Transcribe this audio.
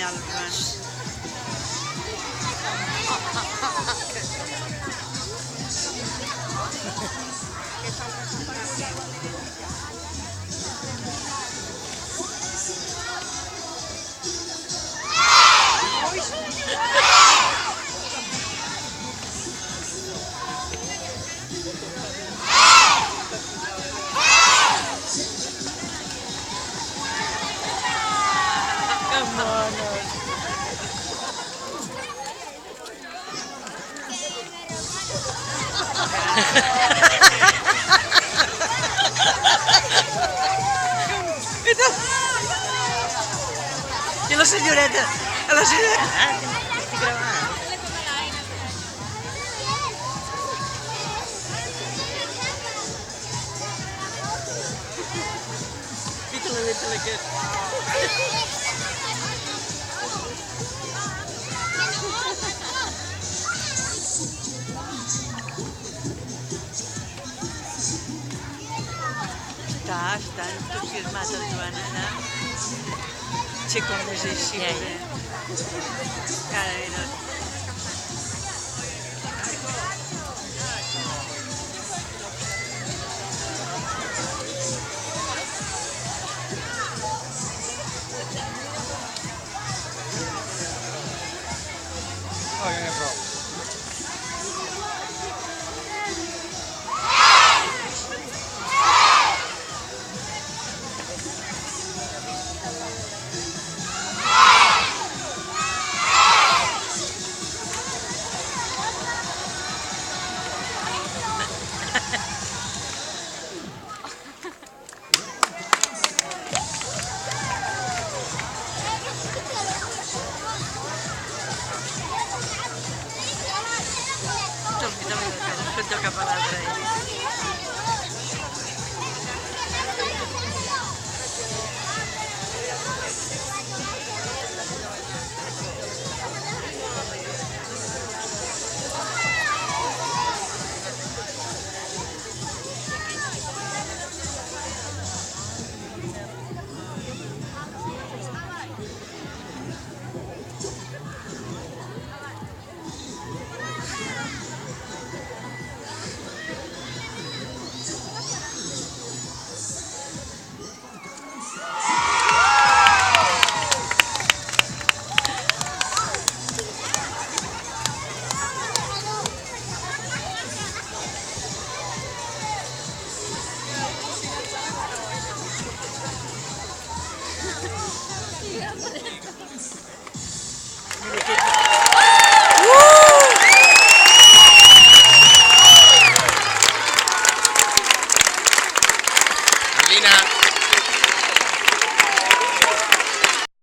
allà el Joan. Que monos. I la senyoreta? A la senyoreta? Estic gravant. Vítale aquest. Està entusiasmat el Joan, ara. Sé com és així, Cara, mira. Ja n'hi ha prou. Cap a l'altre. Lina.